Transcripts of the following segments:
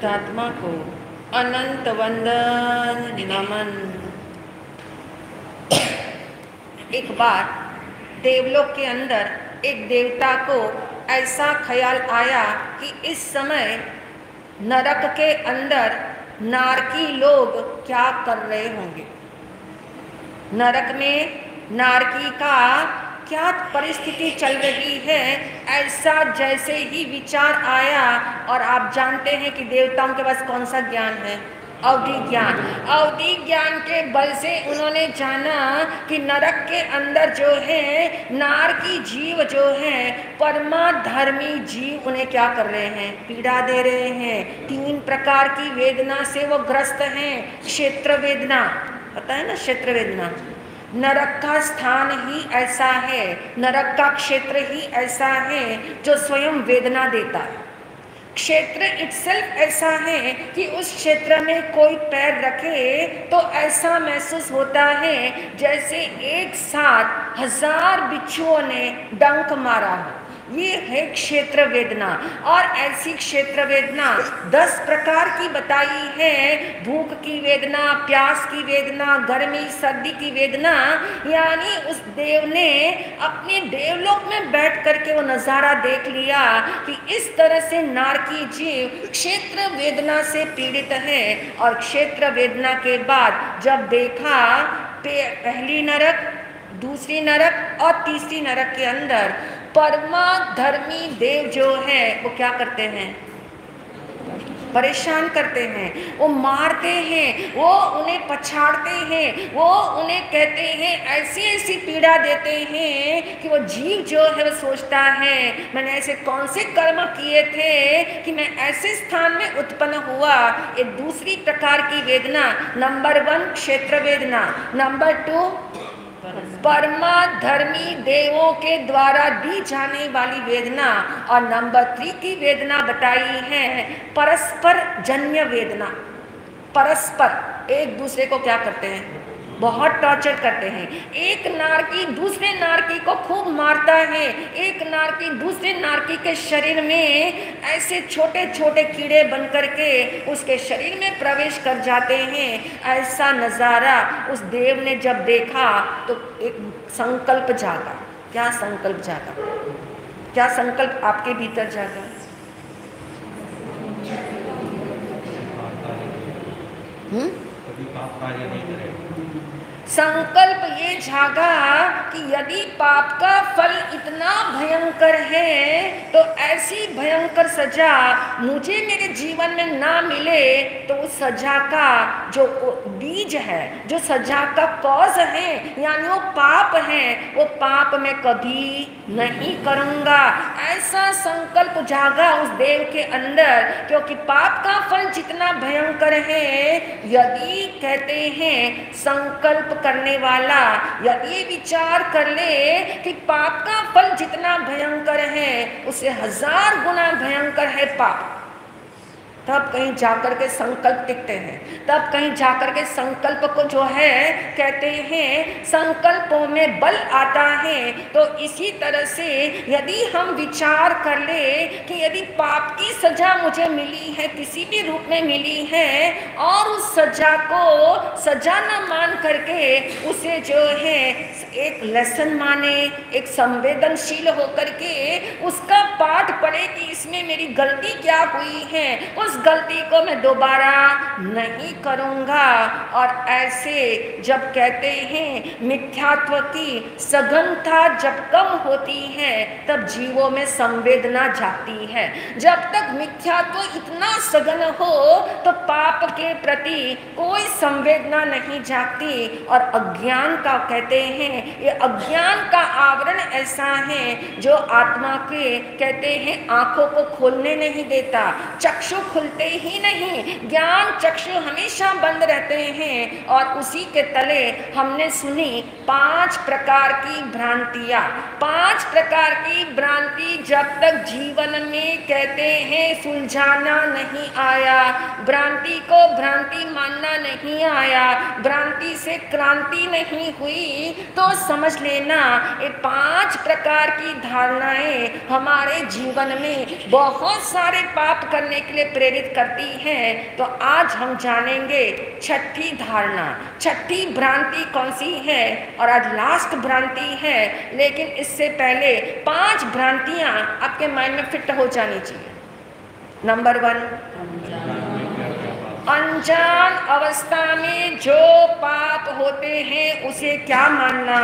शुद्धात्मा को अनंत वंदन नमन। एक बार देवलोक के अंदर एक देवता को ऐसा ख्याल आया कि इस समय नरक के अंदर नारकी लोग क्या कर रहे होंगे, नरक में नारकी का क्या परिस्थिति चल रही है। ऐसा जैसे ही विचार आया, और आप जानते हैं कि देवताओं के पास कौन सा ज्ञान है, अवधि ज्ञान। अवधि ज्ञान के बल से उन्होंने जाना कि नरक के अंदर जो है नारकी जीव जो है, परमाधर्मी जीव उन्हें क्या कर रहे हैं, पीड़ा दे रहे हैं। 3 प्रकार की वेदना से वो ग्रस्त हैं। क्षेत्र वेदना, पता है ना, क्षेत्र वेदना। नरक का स्थान ही ऐसा है, नरक का क्षेत्र ही ऐसा है जो स्वयं वेदना देता है। क्षेत्र इटसेल्फ ऐसा है कि उस क्षेत्र में कोई पैर रखे तो ऐसा महसूस होता है जैसे एक साथ 1000 बिच्छुओं ने डंक मारा हो। ये है क्षेत्र वेदना। और ऐसी क्षेत्र वेदना 10 प्रकार की बताई है। भूख की वेदना, प्यास की वेदना, गर्मी सर्दी की वेदना। यानी उस देव ने अपने देवलोक में बैठ करके वो नजारा देख लिया कि इस तरह से नारकी जीव क्षेत्र वेदना से पीड़ित है। और क्षेत्र वेदना के बाद जब देखा पहली नरक, दूसरी नरक और तीसरी नरक के अंदर परमाधर्मी देव जो है वो क्या करते हैं, परेशान करते हैं, वो मारते हैं, वो उन्हें पछाड़ते हैं, वो उन्हें कहते हैं, ऐसी ऐसी पीड़ा देते हैं कि वो जीव जो है वो सोचता है मैंने ऐसे कौन से कर्म किए थे कि मैं ऐसे स्थान में उत्पन्न हुआ। एक दूसरी प्रकार की वेदना, नंबर 1 क्षेत्र वेदना, नंबर 2 परमाधर्मी देवों के द्वारा दी जाने वाली वेदना, और नंबर 3 की वेदना बताई है परस्पर जन्य वेदना। परस्पर एक दूसरे को क्या करते हैं, बहुत टॉर्चर करते हैं। एक नारकी दूसरे नारकी को खूब मारता है। एक नारकी दूसरे नारकी के शरीर में ऐसे छोटे छोटे कीड़े बन करके उसके शरीर में प्रवेश कर जाते हैं। ऐसा नज़ारा उस देव ने जब देखा तो एक संकल्प जागा। क्या संकल्प जागा, क्या संकल्प आपके भीतर जागा? कभी पाप कार्य नहीं करेगा। संकल्प ये जागा कि यदि पाप का फल इतना भयंकर है तो ऐसी भयंकर सजा मुझे मेरे जीवन में ना मिले तो उस सजा का जो बीज है, जो सजा का कॉज है, यानी वो पाप है, वो पाप मैं कभी नहीं करूँगा। ऐसा संकल्प जागा उस देव के अंदर, क्योंकि पाप का फल जितना भयंकर है, यदि कहते हैं संकल्प करने वाला यदि विचार कर ले कि पाप का फल जितना भयंकर है उससे 1000 गुना भयंकर है पाप, तब कहीं जाकर के संकल्प टिकते हैं। तब कहीं जाकर के संकल्प को जो है कहते हैं संकल्पों में बल आता है। तो इसी तरह से यदि हम विचार कर ले कि यदि पाप की सजा मुझे मिली है, किसी भी रूप में मिली है, और उस सजा को सजा न मान करके उसे जो है एक लेसन माने, एक संवेदनशील होकर के उसका पाठ पढ़े कि इसमें मेरी गलती क्या हुई है, उस गलती को मैं दोबारा नहीं करूंगा। और ऐसे जब कहते हैं मिथ्यात्व की सघनता जब कम होती है तब जीवों में संवेदना जाती है। जब तक मिथ्यात्व इतना सघन हो तो पाप के प्रति कोई संवेदना नहीं जागती। और अज्ञान का कहते हैं, ये अज्ञान का आवरण ऐसा है जो आत्मा के कहते हैं आंखों को खोलने नहीं देता, चक्षु खुलते ही नहीं, ज्ञान चक्षु हमेशा बंद रहते हैं। और उसी के तले हमने सुनी 5 प्रकार की भ्रांतियां। 5 प्रकार की भ्रांति जब तक जीवन में कहते हैं सुलझाना नहीं आया, भ्रांति को भ्रांति मानना नहीं आया, भ्रांति से क्रांति नहीं हुई, तो समझ लेना ये 5 प्रकार की धारणाएं हमारे हमारे जीवन में बहुत सारे पाप करने के लिए प्रेरित करती है। तो आज हम जानेंगे छठी धारणा, छठी भ्रांति कौन सी है, और आज लास्ट भ्रांति है। लेकिन इससे पहले 5 भ्रांतियां आपके माइंड में फिट हो जानी चाहिए। नंबर 1, अनजान अवस्था में जो पाप होते हैं उसे क्या मानना,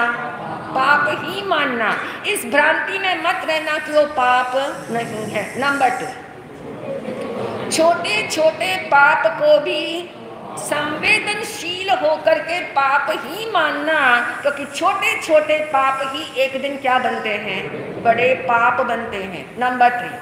पाप ही मानना। इस भ्रांति में मत रहना कि वो पाप नहीं है। नंबर 2, छोटे छोटे पाप को भी संवेदनशील होकर के पाप ही मानना, क्योंकि छोटे छोटे पाप ही एक दिन क्या बनते हैं, बड़े पाप बनते हैं। नंबर 3,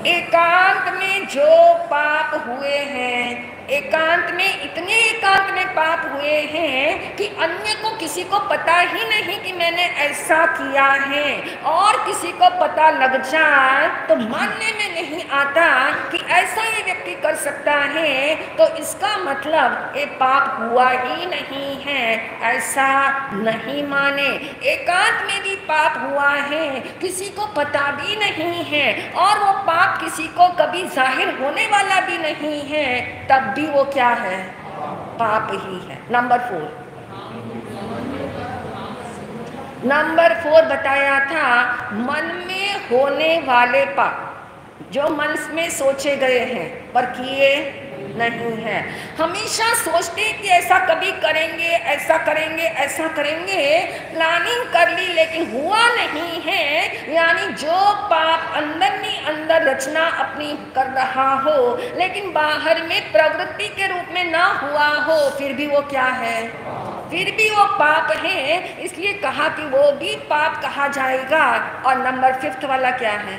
एकांत में जो पाप हुए हैं, एकांत में इतने एकांत में पाप हुए हैं कि अन्य को किसी को पता ही नहीं कि मैंने ऐसा किया है, और किसी को पता लग जाए तो मानने में नहीं आता कि ऐसा ये व्यक्ति कर सकता है, तो इसका मतलब ये पाप हुआ ही नहीं है, ऐसा नहीं माने। एकांत में भी पाप हुआ है, किसी को पता भी नहीं है, और वो पाप किसी को कभी जाहिर होने वाला भी नहीं है, तब भी वो क्या है, पाप ही है। नंबर 4 बताया था, मन में होने वाले पाप जो मन में सोचे गए हैं पर किए नहीं है। हमेशा सोचते कि ऐसा कभी करेंगे, ऐसा करेंगे, ऐसा करेंगे, प्लानिंग कर ली लेकिन हुआ नहीं है। यानी जो पाप अंदर में अंदर रचना अपनी कर रहा हो लेकिन बाहर में प्रवृत्ति के रूप में ना हुआ हो, फिर भी वो क्या है, फिर भी वो पाप है। इसलिए कहा कि वो भी पाप कहा जाएगा। और नंबर 5 वाला क्या है,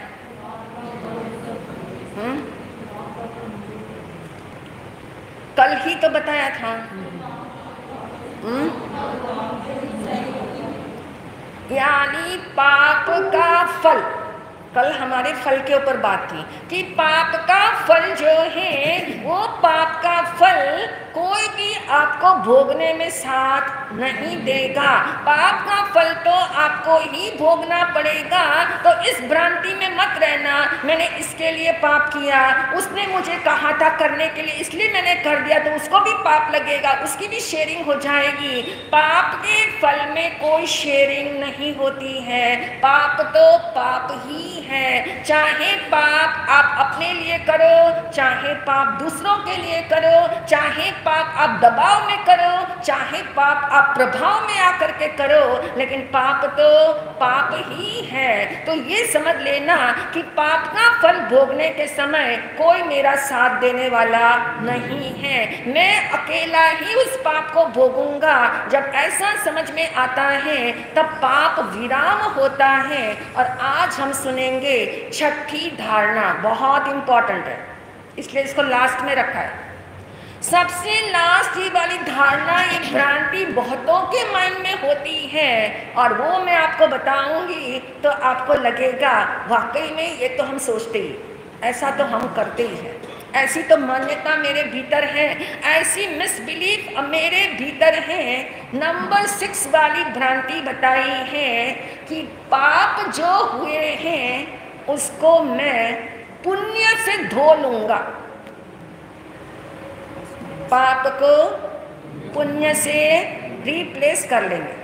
कल ही तो बताया था, यानी पाप का फल। कल हमारे फल के ऊपर बात थी कि पाप का फल जो है, वो पाप का फल कोई भी आपको भोगने में साथ नहीं देगा। पाप का फल तो आपको ही भोगना पड़ेगा। तो इस भ्रांति में मत रहना, मैंने इसके लिए पाप किया, उसने मुझे कहा था करने के लिए इसलिए मैंने कर दिया, तो उसको भी पाप लगेगा, उसकी भी शेयरिंग हो जाएगी। पाप के फल में कोई शेयरिंग नहीं होती है। पाप तो पाप ही है। चाहे पाप आप अपने लिए करो, चाहे पाप दूसरों के लिए करो, चाहे पाप आप दबाव में करो, चाहे पाप आप प्रभाव में आकर के करो, लेकिन पाप तो पाप ही है। तो ये समझ लेना कि पाप का फल भोगने के समय कोई मेरा साथ देने वाला नहीं है, मैं अकेला ही उस पाप को भोगूंगा। जब ऐसा समझ में आता है तब पाप विराम होता है। और आज हम सुनेंगे छठी धारणा, बहुत इंपॉर्टेंट है, इसलिए इसको लास्ट में रखा है। सबसे लास्ट ही वाली धारणा, एक भ्रांति बहुतों के माइंड में होती है, और वो मैं आपको बताऊंगी तो आपको लगेगा वाकई में ये तो हम सोचते ही, ऐसा तो हम करते ही हैं, ऐसी तो मान्यता मेरे भीतर है, ऐसी मिसबिलीफ मेरे भीतर है। नंबर 6 वाली भ्रांति बताई है कि पाप जो हुए हैं उसको मैं पुण्य से धो लूंगा, पाप को पुण्य से रिप्लेस कर लेंगे,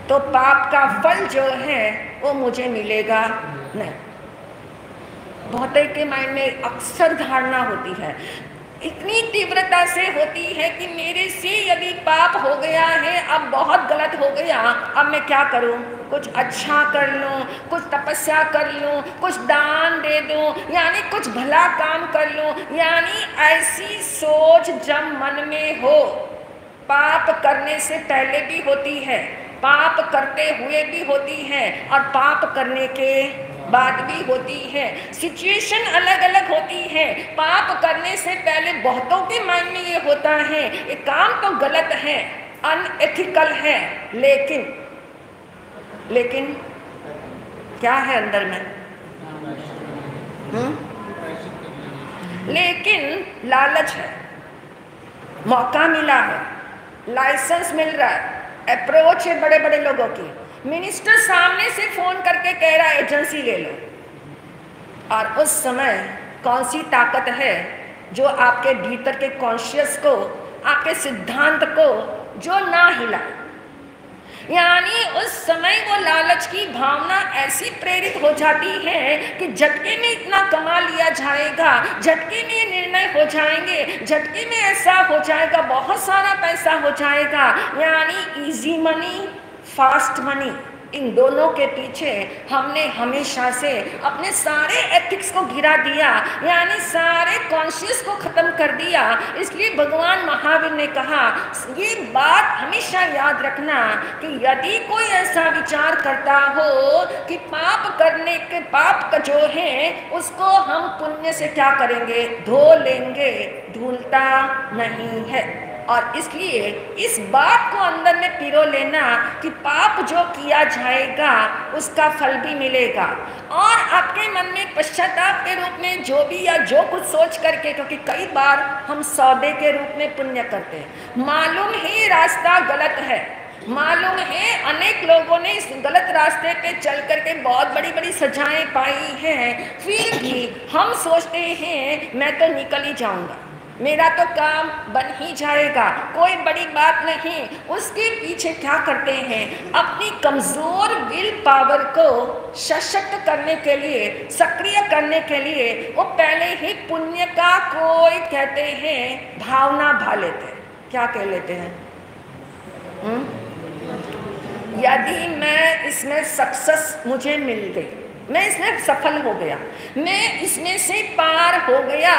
तो पाप का फल जो है वो मुझे मिलेगा नहीं। बहुत के माइंड में अक्सर धारणा होती है, इतनी तीव्रता से होती है कि मेरे से यदि पाप हो गया है, अब बहुत गलत हो गया, अब मैं क्या करूं, कुछ अच्छा कर लूं, कुछ तपस्या कर लूं, कुछ दान दे दूं, यानी कुछ भला काम कर लूं। यानी ऐसी सोच जब मन में हो, पाप करने से पहले भी होती है, पाप करते हुए भी होती है, और पाप करने के बाद भी होती है। सिचुएशन अलग अलग होती है। पाप करने से पहले बहुतों के माइंड में ये होता है ये काम तो गलत है, अनएथिकल है, लेकिन क्या है अंदर में, लेकिन लालच है, मौका मिला है, लाइसेंस मिल रहा है, अप्रोच है बड़े बड़े लोगों की, मिनिस्टर सामने से फोन करके कह रहा है एजेंसी ले लो, और उस समय कौन सी ताकत है जो आपके भीतर के कॉन्शियस को, आपके सिद्धांत को जो ना हिला। यानी उस समय वो लालच की भावना ऐसी प्रेरित हो जाती है कि झटके में इतना कमा लिया जाएगा, झटके में ये निर्णय हो जाएंगे, झटके में ऐसा हो जाएगा, बहुत सारा पैसा हो जाएगा। यानी इजी मनी, फास्ट मनी, इन दोनों के पीछे हमने हमेशा से अपने सारे एथिक्स को गिरा दिया, यानी सारे कॉन्शियस को खत्म कर दिया। इसलिए भगवान महावीर ने कहा, ये बात हमेशा याद रखना कि यदि कोई ऐसा विचार करता हो कि पाप करने के, पाप का जो है उसको हम पुण्य से क्या करेंगे, धो लेंगे, धुलता नहीं है। और इसलिए इस बात को अंदर में पिरो लेना कि पाप जो किया जाएगा उसका फल भी मिलेगा, और आपके मन में पश्चाताप के रूप में जो भी या जो कुछ सोच करके, क्योंकि कई बार हम सौदे के रूप में पुण्य करते हैं, मालूम ही रास्ता गलत है, मालूम है अनेक लोगों ने इस गलत रास्ते पे चल करके बहुत बड़ी बड़ी सजाएं पाई हैं, फिर भी हम सोचते हैं मैं तो निकल ही जाऊंगा, मेरा तो काम बन ही जाएगा, कोई बड़ी बात नहीं। उसके पीछे क्या करते हैं, अपनी कमजोर विल पावर को सशक्त करने के लिए, सक्रिय करने के लिए वो पहले ही पुण्य का कोई कहते हैं भावना भा लेते हैं। क्या कह लेते हैं, यदि मैं इसमें सक्सेस मुझे मिल गई, मैं इसमें सफल हो गया, मैं इसमें से पार हो गया,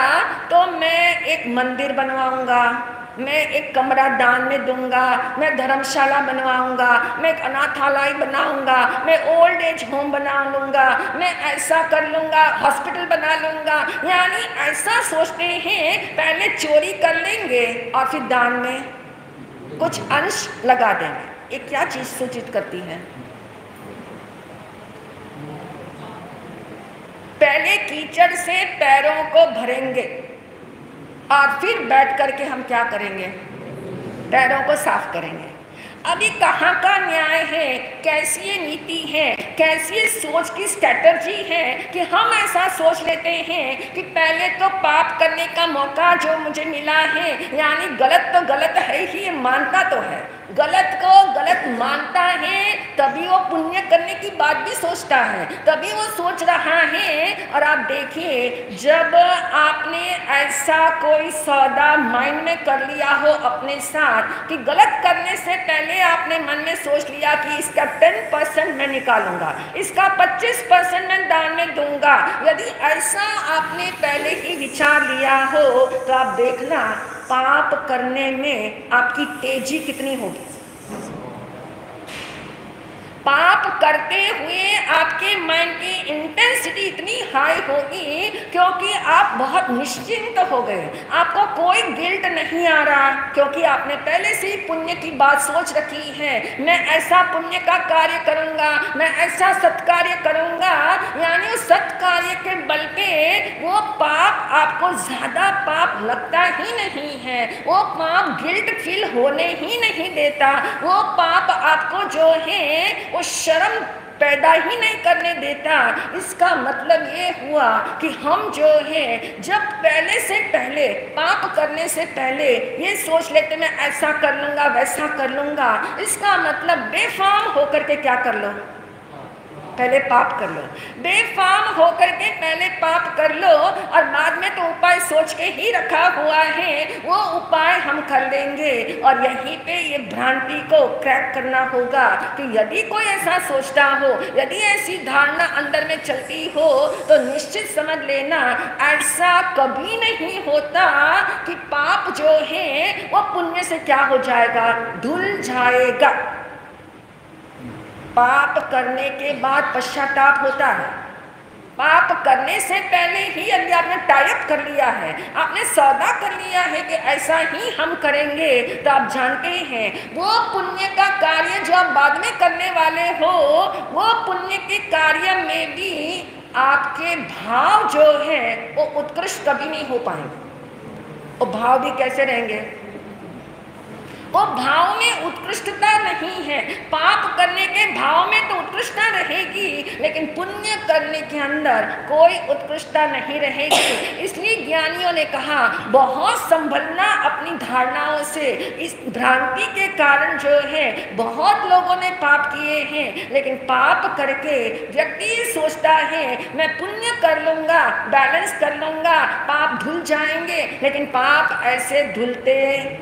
तो मैं एक मंदिर बनवाऊंगा, मैं एक कमरा दान में दूंगा, मैं धर्मशाला बनवाऊंगा, मैं एक अनाथालय बनाऊंगा, मैं ओल्ड एज होम बना लूंगा, मैं ऐसा कर लूंगा, हॉस्पिटल बना लूंगा। यानी ऐसा सोचते हैं, पहले चोरी कर लेंगे और फिर दान में कुछ अंश लगा देंगे। ये क्या चीज सूचित करती है, पहले कीचड़ से पैरों को भरेंगे और फिर बैठ करके हम क्या करेंगे, पैरों को साफ करेंगे। अब ये कहाँ का न्याय है, कैसी ये नीति है, कैसी ये सोच की स्ट्रैटेजी है कि हम ऐसा सोच लेते हैं कि पहले तो पाप करने का मौका जो मुझे मिला है, यानी गलत तो गलत है ही, ये मानता तो है, गलत को गलत मानता है, तभी वो पुण्य करने की बात भी सोचता है, तभी वो सोच रहा है। और आप देखिए, जब आपने ऐसा कोई सौदा माइंड में कर लिया हो अपने साथ कि गलत करने से पहले आपने मन में सोच लिया कि इसका 10% मैं निकालूंगा, इसका 25% मैं दान में दूंगा, यदि ऐसा आपने पहले ही विचार लिया हो तो आप देखना पाप करने में आपकी तेजी कितनी होगी। पाप करते हुए आपके माइंड की इंटेंसिटी इतनी हाई होगी क्योंकि आप बहुत निश्चिंत हो गए, आपको कोई गिल्ट नहीं आ रहा, क्योंकि आपने पहले से ही पुण्य की बात सोच रखी है, मैं ऐसा पुण्य का कार्य करूंगा, मैं ऐसा सत्कार्य करूंगा। यानी उस सत्कार्य के बल पे वो पाप आपको ज्यादा पाप लगता ही नहीं है, वो पाप गिल्ट फील होने ही नहीं देता, वो पाप आपको जो है वो शर्म पैदा ही नहीं करने देता। इसका मतलब ये हुआ कि हम जो है जब पहले से पहले पाप करने से पहले ये सोच लेते मैं ऐसा कर लूंगा, वैसा कर लूंगा, इसका मतलब बेफाम होकर के क्या कर लो, पहले पाप कर लो, बेफाम होकर के पहले पाप कर लो, और बाद में तो उपाय सोच के ही रखा हुआ है, वो उपाय हम कर लेंगे। और यहीं पे ये भ्रांति को क्रैक करना होगा कि यदि कोई ऐसा सोचता हो, यदि ऐसी धारणा अंदर में चलती हो, तो निश्चित समझ लेना ऐसा कभी नहीं होता कि पाप जो है वो पुण्य से क्या हो जाएगा, धुल जाएगा। पाप करने के बाद पश्चाताप होता है, पाप करने से पहले ही यदि आपने टाइप कर लिया है, आपने सौदा कर लिया है कि ऐसा ही हम करेंगे, तो आप जानते हैं वो पुण्य का कार्य जो आप बाद में करने वाले हो, वो पुण्य के कार्य में भी आपके भाव जो है वो उत्कृष्ट कभी नहीं हो पाएंगे। वो भाव भी कैसे रहेंगे, वो भाव में उत्कृष्टता नहीं है। पाप करने के भाव में तो उत्कृष्टता रहेगी, लेकिन पुण्य करने के अंदर कोई उत्कृष्टता नहीं रहेगी। इसलिए ज्ञानियों ने कहा बहुत संभलना अपनी धारणाओं से। इस भ्रांति के कारण जो है बहुत लोगों ने पाप किए हैं, लेकिन पाप करके व्यक्ति सोचता है मैं पुण्य कर लूंगा, बैलेंस कर लूंगा, पाप धुल जाएंगे, लेकिन पाप ऐसे धुलते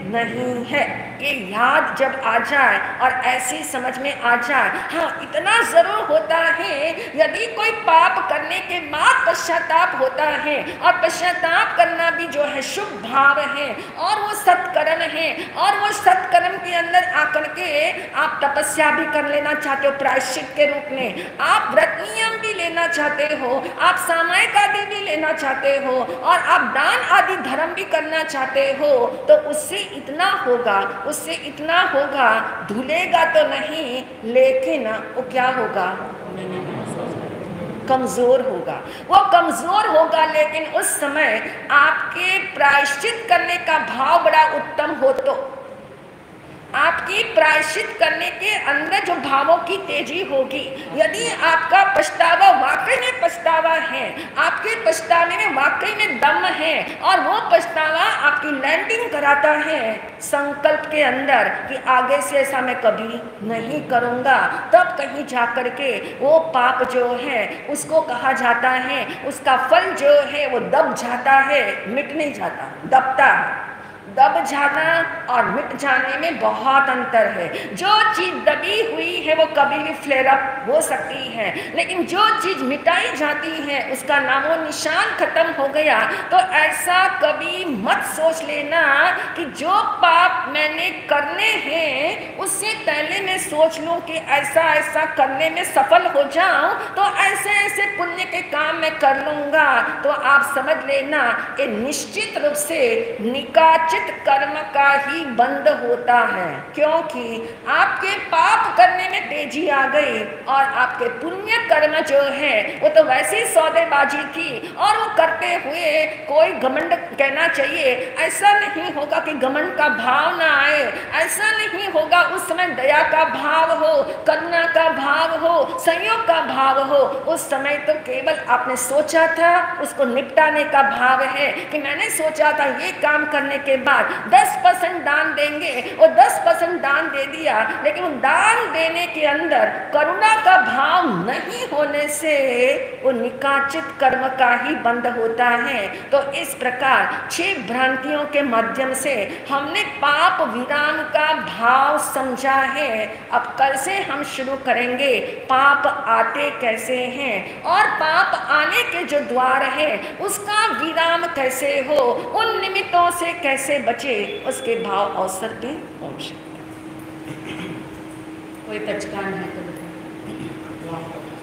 नहीं है। ये याद जब आ जाए और ऐसी समझ में आ जाए, हाँ इतना जरूर होता है यदि कोई पाप करने के बाद पश्चाताप होता है, और पश्चाताप करना भी जो है शुभ भाव है, और वो सत्कर्म है, और वो सत्कर्म के अंदर आकर के आप तपस्या भी कर लेना चाहते हो प्रायश्चित के रूप में, आप व्रत नियम भी लेना चाहते हो, आप सामायिक आदि भी लेना चाहते हो, और आप दान आदि धर्म भी करना चाहते हो, तो उससे इतना होगा, उससे इतना होगा, धुलेगा तो नहीं, लेकिन वो क्या होगा, कमजोर होगा। वो कमजोर होगा, लेकिन उस समय आपके प्रायश्चित करने का भाव बड़ा उत्तम हो, तो आपकी प्रायश्चित करने के अंदर जो भावों की तेजी होगी, यदि आपका पछतावा वाकई में पछतावा है, आपके पछतावे में वाकई में दम है, और वो पछतावा आपकी लैंडिंग कराता है संकल्प के अंदर कि आगे से ऐसा मैं कभी नहीं करूँगा, तब कहीं जाकर के वो पाप जो है उसको कहा जाता है, उसका फल जो है वो दब जाता है, मिट नहीं जाता, दबता है। दब जाना और मिट जाने में बहुत अंतर है। जो चीज दबी हुई है वो कभी भी फ्लेयर अप हो सकती है, लेकिन जो चीज मिटाई जाती है उसका नामो निशान खत्म हो गया। तो ऐसा कभी मत सोच लेना कि जो पाप मैंने करने हैं उससे पहले मैं सोच लूं कि ऐसा ऐसा करने में सफल हो जाऊं तो ऐसे ऐसे पुण्य के काम मैं कर लूंगा। तो आप समझ लेना ये निश्चित रूप से निकाचित कर्म का ही बंद होता है, क्योंकि आपके पाप करने में तेजी आ गई और आपके पुण्य कर्म जो है वो तो वैसी सौदेबाजी थी, और वो करते हुए कोई घमंड कहना चाहिए ऐसा नहीं होगा कि घमंड का भाव ना आए, ऐसा नहीं होगा उस समय दया का भाव हो, करुणा का भाव हो, संयोग का भाव हो। उस समय तो केवल आपने सोचा था, उसको निपटाने का भाव है कि मैंने सोचा था ये काम करने के बाद 10% दान देंगे, वो 10% दान दे दिया, लेकिन दान देने के अंदर करुणा का भाव नहीं होने से वो निकाचित कर्म का ही बंद होता है। तो इस प्रकार 6 भ्रांतियों के माध्यम से हमने पाप विराम का भाव समझा है। अब कल से हम शुरू करेंगे पाप आते कैसे हैं और पाप आने के जो द्वार है उसका विराम कैसे हो, उन निमित्तों से कैसे बचे, उसके भाव अवसर पे पहुंचे। कोई पचकान है तो